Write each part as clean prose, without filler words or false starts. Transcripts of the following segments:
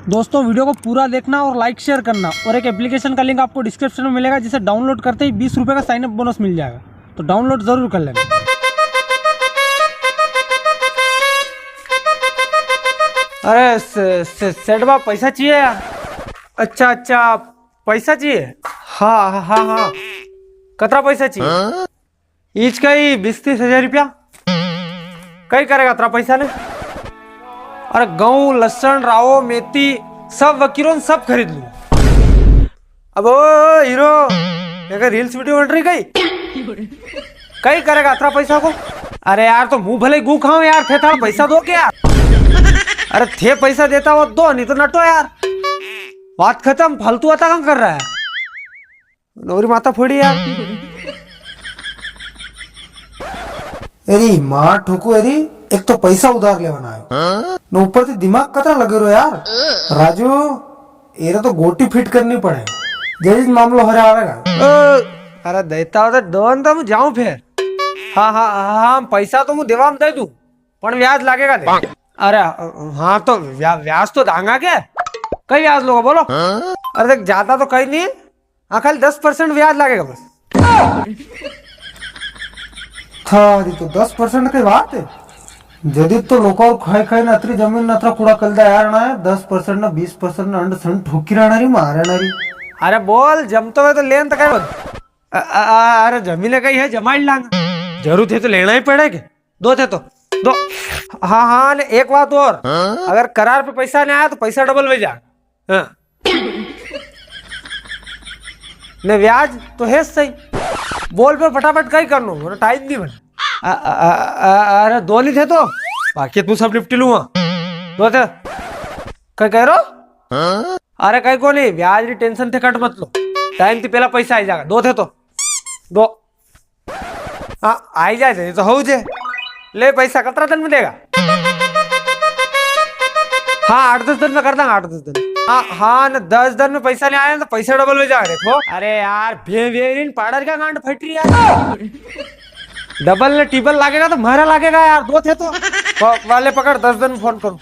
दोस्तों वीडियो को पूरा देखना और लाइक शेयर करना, और एक एप्लीकेशन का लिंक आपको डिस्क्रिप्शन में मिलेगा, जिसे डाउनलोड करते ही 20 रुपये का साइन अप बोनस मिल जाएगा। तो डाउनलोड जरूर कर लेना। अरे सेठवा पैसा चाहिए यार। अच्छा पैसा चाहिए। हाँ कतरा पैसा चाहिए? ईच का ही 20-30 हजार रुपया। कई करेगा तेरा पैसा ने? अरे गेहूं, लहसुन, रावो, मेथी सब वकीरों सब खरीद लूं। अब ओ हीरो अगर रील्स वीडियो बन रही कई करेगा तेरा पैसा को? अरे यार तो मुंह भले गू खाओ यार, थे थोड़ा पैसा दो क्या? अरे थे पैसा देता हो दो, नहीं तो नटो यार। बात खत्म, फालतू आता कहाँ कर रहा है? नौरी माता फोड़ी यार। अरे मार ठोको। अरे एक तो पैसा उधार लेवाना है न ऊपर से दिमाग कतरा लगे रो यार। राजू एरा तो गोटी फिट करनी पड़े, जैसे मामलो हरे आवेगा। अरे देता हो तो दोन तो जाऊं फिर। हाँ पैसा तो मैं देवा में दे दूं, पर ब्याज लगेगा दे। अरे हाँ तो ब्याज तो दांगा के कई ब्याज लोग बोलो। अरे देख ज्यादा तो कहीं नहीं, हाँ खाली 10% ब्याज लगेगा बस। थारी तो 10% की बात है। जदी तो लोग खाई न अतरी जमीन अतरा कूड़ा कलदा यार ना 10% ना 20% ना 100% ठोकी रहना रही मारे ना रही। अरे बोल जमतो है तो लेन तक अरे जमीन कहीं है जमाई लांग, जरूरत है तो लेना ही पड़ेगा। दो थे तो दो। हाँ ने एक बात और, अगर करार पे पैसा नहीं आया तो पैसा डबल में जा। हाँ। ने ब्याज तो है सही, बोल पे फटाफट कहीं कर लो, टाइम नहीं बना। अरे दो नहीं थे तो बाकी तू सब निपटी लूंगा। दो थे कहीं कह रहा? अरे कहीं को नहीं, ब्याज की टेंशन थे कट मत लो, टाइम थी पहला पैसा आ जाएगा। दो थे तो दो। हाँ आ ही जाए तो हो जे ले पैसा कतरा दिन में देगा? हाँ 8-10 दिन में कर देंगे, 8-10 दिन। हाँ न 10 दिन में पैसा नहीं आया तो पैसा डबल में जाएगा। देखो अरे यार पाउडर का गांड फट रही यार। डबल ने टिबल लागेगा तो मारा लागेगा यार। दो थे तो वाले पकड़, 10 दिन में फोन करूं।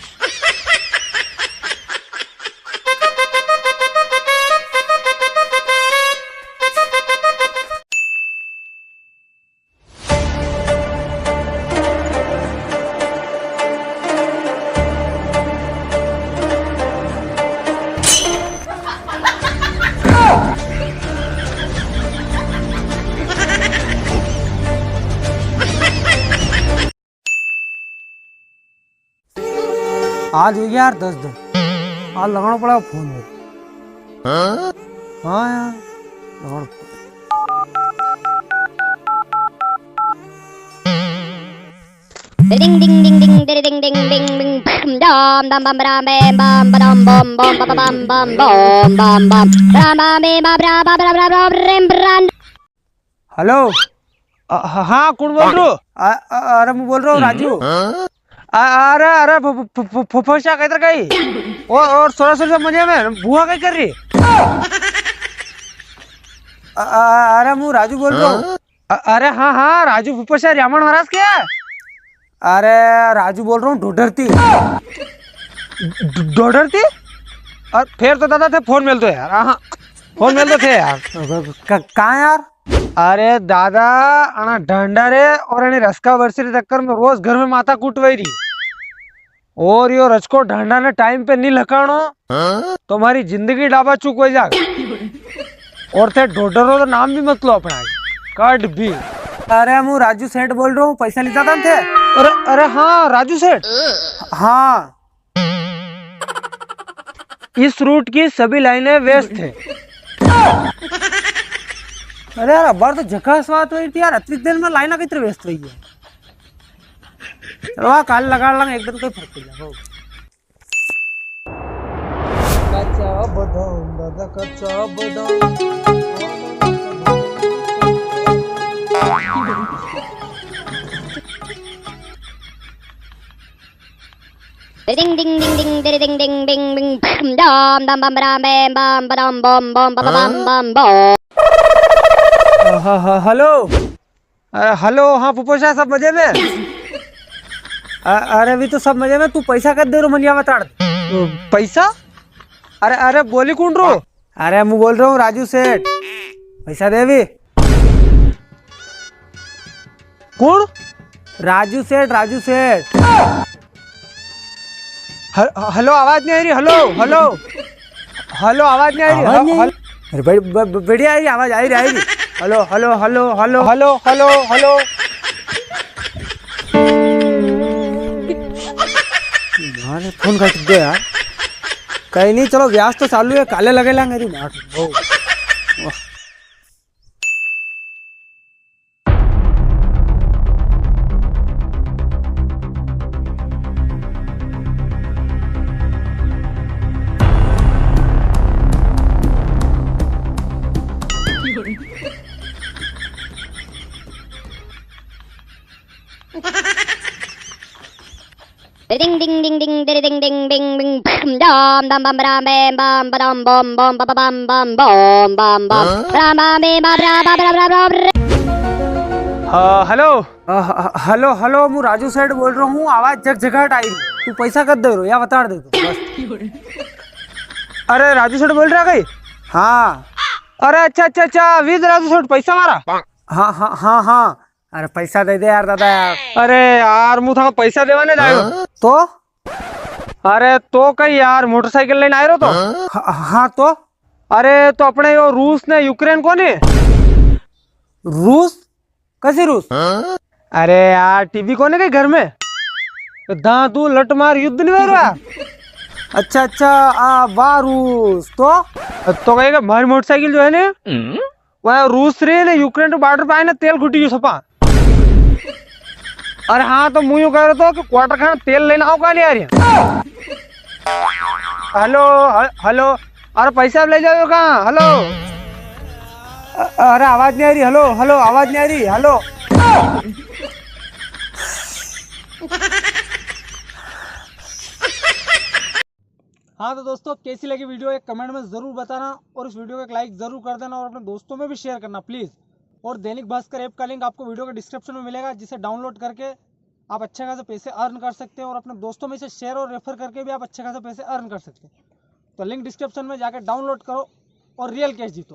आज हो गया यार 10 दिन, आज लगाना पड़ेगा फोन में। हाँ यार लगाना। Ding ding ding ding ding ding ding ding ding dam dam bam bam bam bam bam bam bam bam bam bam bam bam bam bam bam bam bam। Hello हाँ कौन बोल रहे हो? अरे मैं बोल रहा हूँ राजू। अरे फुफा किधर गई? और सोरा मजे में बुआ क्या कर रही? अरे मैं राजू बोल रहा हूँ। अरे हाँ राजू फुफा रामन महाराज क्या? अरे राजू बोल रहा हूँ ढोडरती। और फिर तो दादा थे फोन मिल तो यार। हाँ फोन मिल तो थे यार। कहाँ यार? अरे दादा अना डंडा रे और रसका वर्षी चक्कर में रोज घर में माता कुटवाई रही, और यो रचको ढंडा ने टाइम पे नहीं लकानो तुम्हारी जिंदगी डाबा चुक हो जाएगा। और थे ढोडरो तो नाम भी मत लो अपना, कट भी। अरे मैं राजू सेठ बोल रहा हूँ, पैसा लेता था थे। अरे हाँ राजू सेठ। हाँ इस रूट की सभी लाइनें व्यस्त थे। अरे यार अब तो झकास बात हुई थी यार, अतिरिक्त दिन में लाइना कितनी व्यस्त हुई है। चलो काल लगा लेंगे एक दिन, कोई फर्क नहीं जाएगा। कच्चा बादाम दादा कच्चा बादाम। Ding ding ding ding ding ding ding ding ding dam dam bam bam bam bam bam bam bam bam bam। Hello हाँ पुपोषा सब मजे में? अरे अभी तो सब मजे में। तू पैसा कर दे रो मनिया बता। पैसा अरे अरे बोली कौन रो? अरे मैं बोल रहा हूँ राजू सेठ, पैसा दे भी। कौन? राजू सेठ, राजू सेठ। हेलो, आवाज नहीं आ रही। हेलो हेलो हेलो, आवाज नहीं आ रही। अरे बढ़िया आ रही आवाज, आ रही। Hello hello hello hello hello hello hello. यार फोन काट दो यार। कहीं नहीं, चलो ब्याज तो चालू है, काले लगे मेरी मार। Ding ding ding ding ding ding ding ding ding dam dam bam bam bam bam bam bam bam bam bam bam bam bam bam bam bam hello hello hello, मैं राजू सेठ बोल रहा हूँ। आवाज जग जगह आई। तू पैसा कद दे रो या बता दे तू। अरे राजू सेठ बोल रहा कहीं? हाँ। अरे अच्छा अच्छा अच्छा, विद राजू सेठ पैसा मारा। हाँ हाँ हाँ हाँ। अरे पैसा दे दे यार दादा यार। अरे यार मुँह था पैसा देवाने लायो तो। अरे तो कहीं यार मोटरसाइकिल लेने आए रो तो। हाँ तो। अरे तो अपने यो रूस ने यूक्रेन को नहीं। रूस? कैसे रूस? अरे यार टीवी कोने के घर में दांतू लट मार युद्ध नहीं हो रहा। अच्छा अच्छा, वाह रूस तो कहेगा हमारी मोटरसाइकिल जो है ना वह रूस रे ने यूक्रेन के बॉर्डर पे आए ना तेल खुटी जो छपा। अरे हाँ तो मुझे कह रहा था कि क्वार्टर खाना तेल लेना आओ, कहाँ ले आ रही है? हेलो हेलो, अरे पैसा ले जाओ कहाँ? हेलो, अरे आवाज नहीं आ रही। हेलो हेलो, आवाज नहीं आ रही। हेलो। हाँ तो दोस्तों, कैसी लगी वीडियो एक कमेंट में जरूर बताना, और इस वीडियो को एक लाइक जरूर कर देना, और अपने दोस्तों में भी शेयर करना प्लीज। और दैनिक भास्कर ऐप का लिंक आपको वीडियो के डिस्क्रिप्शन में मिलेगा, जिसे डाउनलोड करके आप अच्छे खासे पैसे अर्न कर सकते हैं, और अपने दोस्तों में से शेयर और रेफर करके भी आप अच्छे खासे पैसे अर्न कर सकते हैं। तो लिंक डिस्क्रिप्शन में जाकर डाउनलोड करो और रियल कैश जीतो।